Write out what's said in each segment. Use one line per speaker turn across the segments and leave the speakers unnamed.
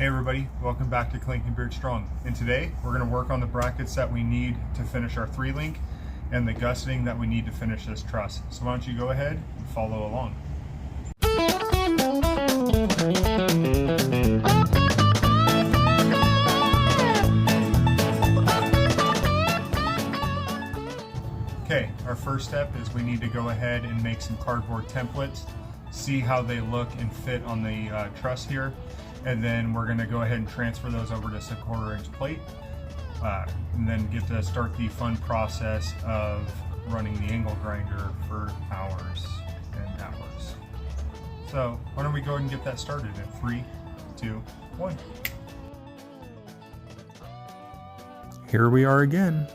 Hey everybody, welcome back to Clanking Beard Strong. And today we're going to work on the brackets that we need to finish our 3-link and the gusseting that we need to finish this truss. So why don't you go ahead and follow along. Okay, our first step is we need to go ahead and make some cardboard templates, see how they look and fit on the truss here. And then we're going to go ahead and transfer those over to some 1/4 inch plate and then get to start the fun process of running the angle grinder for hours and hours. So why don't we go ahead and get that started in 3, 2, 1.
Here we are again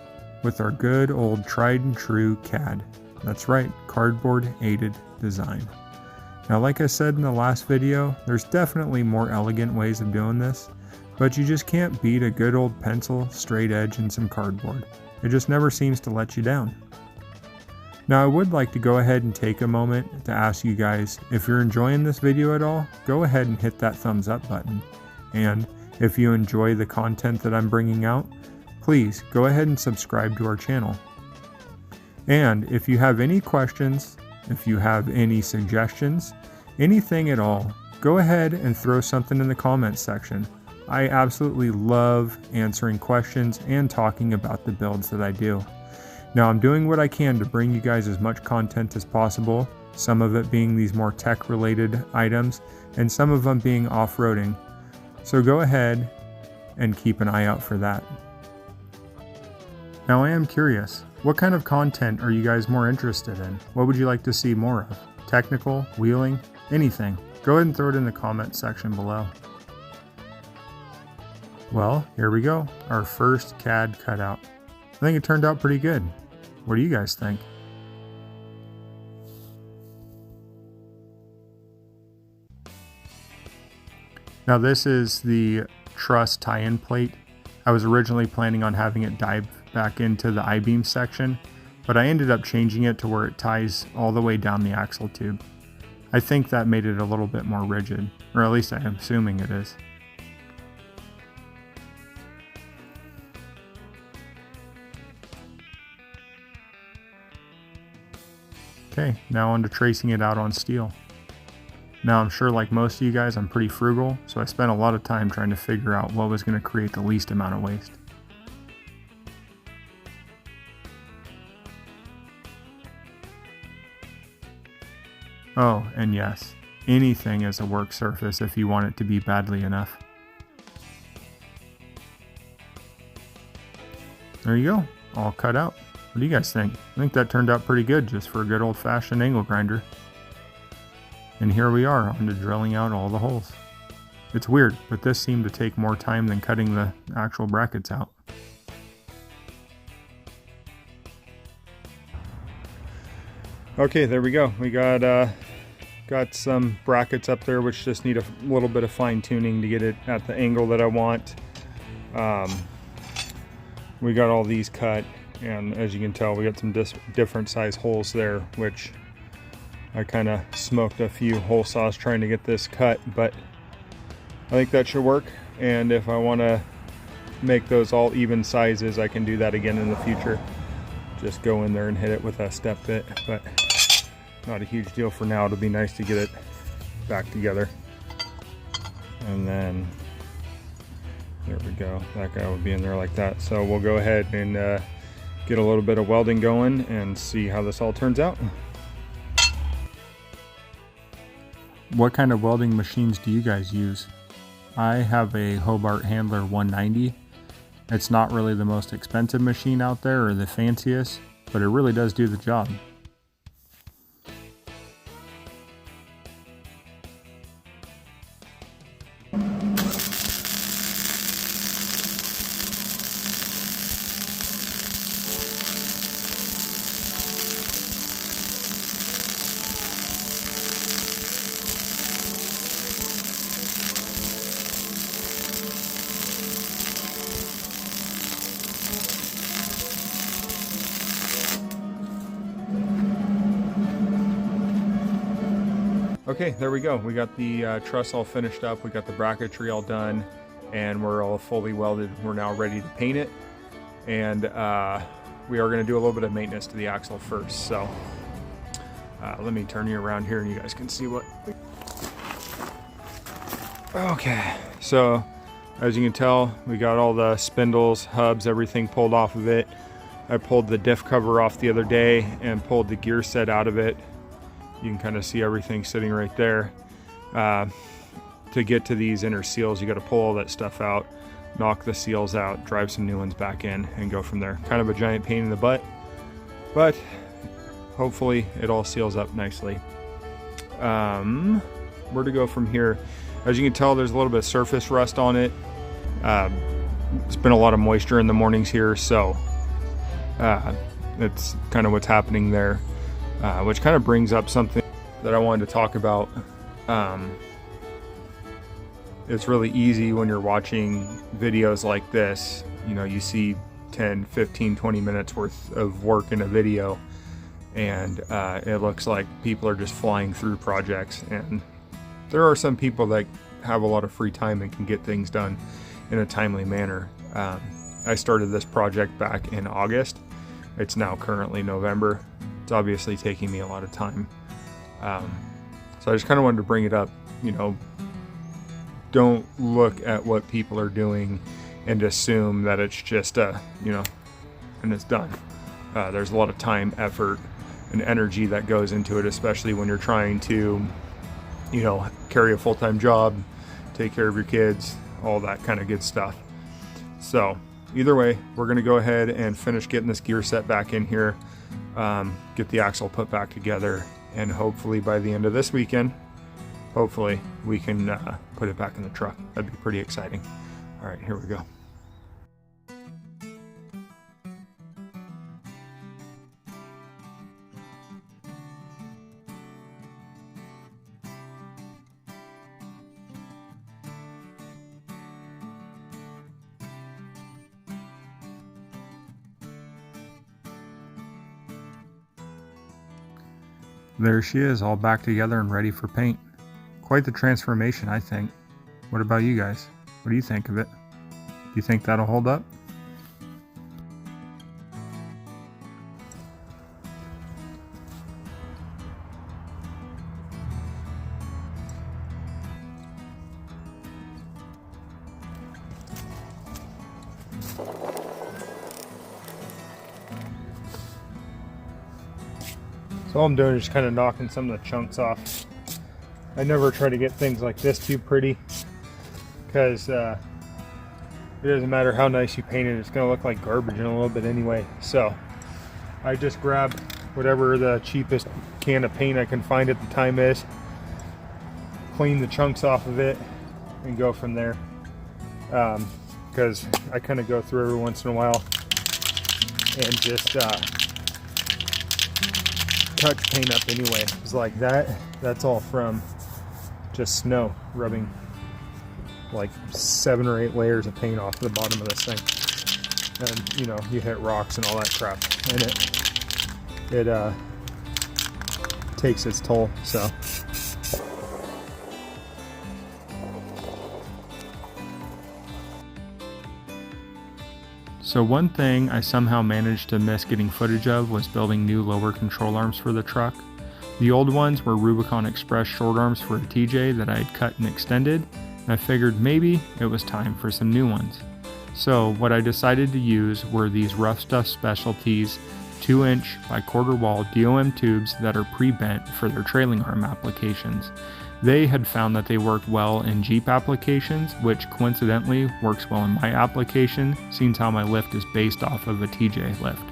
with our good old tried and true CAD. That's right, cardboard aided design. Now, like I said in the last video, there's definitely more elegant ways of doing this, but you just can't beat a good old pencil, straight edge, and some cardboard. It just never seems to let you down. Now, I would like to go ahead and take a moment to ask you guys, if you're enjoying this video at all, go ahead and hit that thumbs up button. And if you enjoy the content that I'm bringing out, please go ahead and subscribe to our channel. And if you have any questions, if you have any suggestions, anything at all, go ahead and throw something in the comments section. I absolutely love answering questions and talking about the builds that I do. Now, I'm doing what I can to bring you guys as much content as possible, some of it being these more tech related items and some of them being off-roading. So go ahead and keep an eye out for that. Now, I am curious, what kind of content are you guys more interested in? What would you like to see more of? Technical, wheeling, anything? Go ahead and throw it in the comment section below. Well, here we go, our first CAD cutout. I think it turned out pretty good. What do you guys think? Now, this is the truss tie-in plate. I was originally planning on having it dive back into the I-beam section, but I ended up changing it to where it ties all the way down the axle tube. I think that made it a little bit more rigid, or at least I am assuming it is. Okay, now on to tracing it out on steel. Now, I'm sure like most of you guys, I'm pretty frugal, so I spent a lot of time trying to figure out what was going to create the least amount of waste. Oh, and yes, anything is a work surface if you want it to be badly enough. There you go, all cut out. What do you guys think? I think that turned out pretty good just for a good old-fashioned angle grinder. And here we are, on to drilling out all the holes. It's weird, but this seemed to take more time than cutting the actual brackets out. Okay, there we go. We got some brackets up there which just need a little bit of fine tuning to get it at the angle that I want. We got all these cut, and as you can tell, we got some different size holes there, which I kind of smoked a few hole saws trying to get this cut, but I think that should work. And if I want to make those all even sizes, I can do that again in the future. Just go in there and hit it with a step bit, but not a huge deal for now. It'll be nice to get it back together. And then there we go, that guy will be in there like that. So we'll go ahead and get a little bit of welding going and see how this all turns out. What kind of welding machines do you guys use? I have a Hobart Handler 190. It's not really the most expensive machine out there or the fanciest, but it really does do the job.
Okay, there we go. We got the truss all finished up. We got the bracketry all done. and we're all fully welded. We're now ready to paint it, and we are going to do a little bit of maintenance to the axle first. So let me turn you around here and you guys can see what. Okay, so as you can tell, we got all the spindles, hubs, everything pulled off of it. I pulled the diff cover off the other day and pulled the gear set out of it. You can kind of see everything sitting right there. To get to these inner seals, you got to pull all that stuff out, knock the seals out, drive some new ones back in, and go from there. Kind of a giant pain in the butt, but hopefully it all seals up nicely. Where to go from here? As you can tell, there's a little bit of surface rust on it. It's been a lot of moisture in the mornings here, so it's kind of what's happening there, which kind of brings up something that I wanted to talk about. It's really easy when you're watching videos like this. You know, you see 10, 15, 20 minutes worth of work in a video, and it looks like people are just flying through projects. And there are some people that have a lot of free time and can get things done in a timely manner. I started this project back in August. It's now currently November. It's obviously taking me a lot of time. So I just kind of wanted to bring it up. You know, don't look at what people are doing and assume that it's just you know, and it's done. There's a lot of time, effort, and energy that goes into it, especially when you're trying to, you know, carry a full-time job, take care of your kids, all that kind of good stuff. So either way, we're going to go ahead and finish getting this gear set back in here, get the axle put back together, and hopefully by the end of this weekend, hopefully we can put it back in the truck. That'd be pretty exciting. All right, here we go.
There she is, all back together and ready for paint. Quite the transformation, I think. What about you guys? What do you think of it? Do you think that'll hold up?
So all I'm doing is just kind of knocking some of the chunks off. I never try to get things like this too pretty, because it doesn't matter how nice you paint it, it's going to look like garbage in a little bit anyway. So I just grab whatever the cheapest can of paint I can find at the time is, clean the chunks off of it, and go from there. Because I kind of go through every once in a while and just touch paint up anyway. It's like that's all from just snow rubbing like 7 or 8 layers of paint off the bottom of this thing. And you know, you hit rocks and all that crap, and it takes its toll.
So one thing I somehow managed to miss getting footage of was building new lower control arms for the truck. The old ones were Rubicon Express short arms for a TJ that I had cut and extended, and I figured maybe it was time for some new ones. So what I decided to use were these Rough Stuff Specialties 2-inch by quarter wall DOM tubes that are pre-bent for their trailing arm applications. They had found that they worked well in Jeep applications, which coincidentally works well in my application, seeing how my lift is based off of a TJ lift.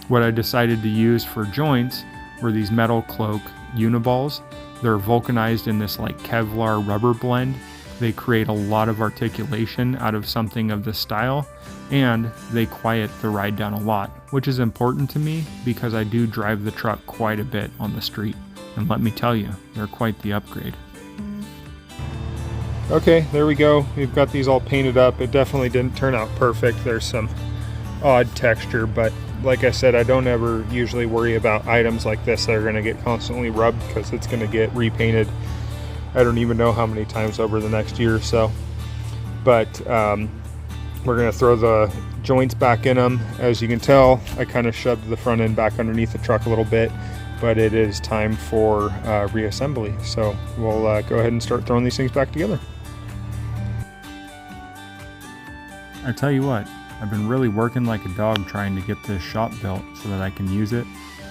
What I decided to use for joints were these metal cloak uniballs. They're vulcanized in this like Kevlar rubber blend. They create a lot of articulation out of something of this style, and they quiet the ride down a lot, which is important to me because I do drive the truck quite a bit on the street. And let me tell you, they're quite the upgrade.
Okay, there we go. We've got these all painted up. It definitely didn't turn out perfect. There's some odd texture, but like I said, I don't ever usually worry about items like this that are going to get constantly rubbed, because it's going to get repainted I don't even know how many times over the next year or so. but we're going to throw the joints back in them. As you can tell, I kind of shoved the front end back underneath the truck a little bit, but it is time for reassembly. So we'll go ahead and start throwing these things back together.
I tell you what, I've been really working like a dog trying to get this shop built so that I can use it,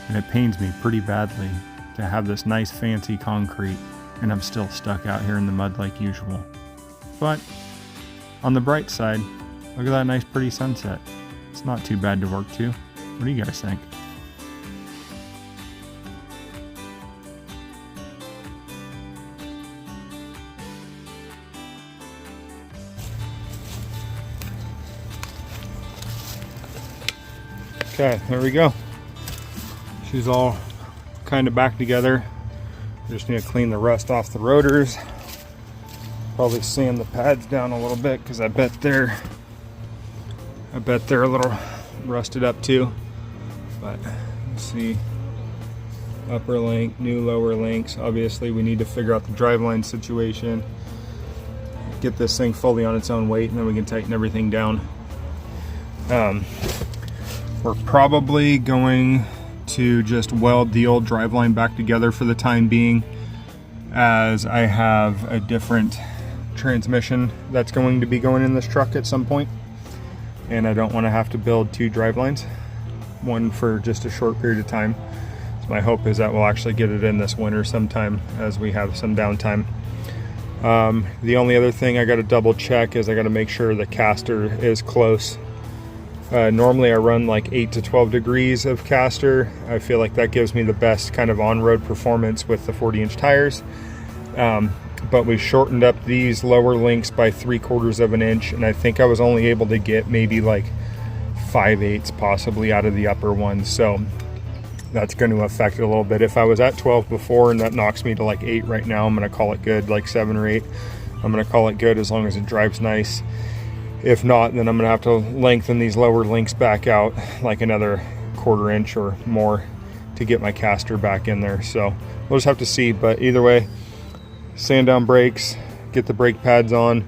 and it pains me pretty badly to have this nice fancy concrete and I'm still stuck out here in the mud like usual. But on the bright side, look at that nice pretty sunset. It's not too bad to work to. What do you guys think?
Okay, there we go. She's all kind of back together. Just need to clean the rust off the rotors. Probably sand the pads down a little bit because I bet they're a little rusted up too. But let's see, upper link, new lower links. Obviously we need to figure out the driveline situation, get this thing fully on its own weight, and then we can tighten everything down. We're probably going to just weld the old driveline back together for the time being, as I have a different transmission that's going to be going in this truck at some point, and I don't want to have to build two drivelines, one for just a short period of time. So my hope is that we'll actually get it in this winter sometime as we have some downtime. The only other thing I got to double check is I got to make sure the caster is close. Normally I run like 8 to 12 degrees of caster. I feel like that gives me the best kind of on-road performance with the 40-inch tires. But we shortened up these lower links by 3/4 of an inch, and I think I was only able to get maybe like 5/8 possibly out of the upper ones. So that's going to affect it a little bit. If I was at 12 before and that knocks me to like 8 right now, I'm going to call it good, like 7 or 8. I'm going to call it good as long as it drives nice. If not, then I'm going to have to lengthen these lower links back out like another 1/4 inch or more to get my caster back in there. So we'll just have to see, but either way, sand down brakes, get the brake pads on.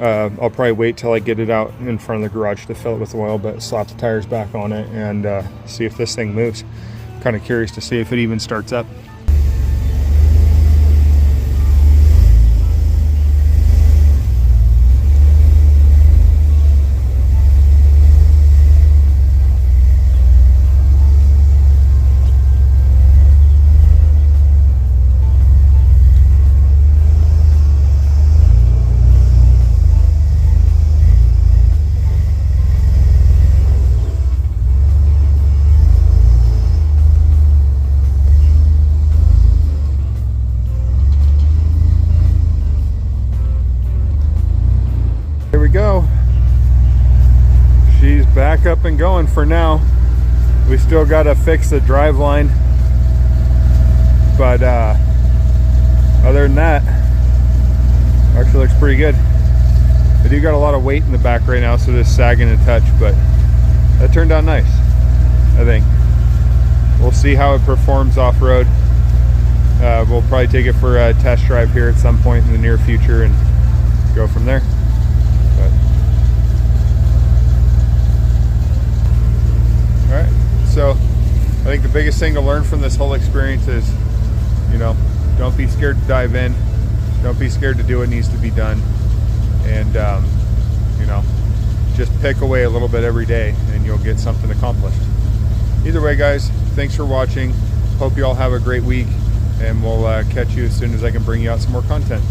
I'll probably wait till I get it out in front of the garage to fill it with oil, but slap the tires back on it and see if this thing moves. Kind of curious to see if it even starts up. Here we go. She's back up and going for now. We still got to fix the drive line, but other than that, actually looks pretty good. I do got a lot of weight in the back right now, so just sagging a touch, but that turned out nice, I think. We'll see how it performs off-road. We'll probably take it for a test drive here at some point in the near future and go from there. Alright, so I think the biggest thing to learn from this whole experience is, you know, don't be scared to dive in. Don't be scared to do what needs to be done. And, you know, just pick away a little bit every day and you'll get something accomplished. Either way, guys, thanks for watching. Hope you all have a great week, and we'll catch you as soon as I can bring you out some more content.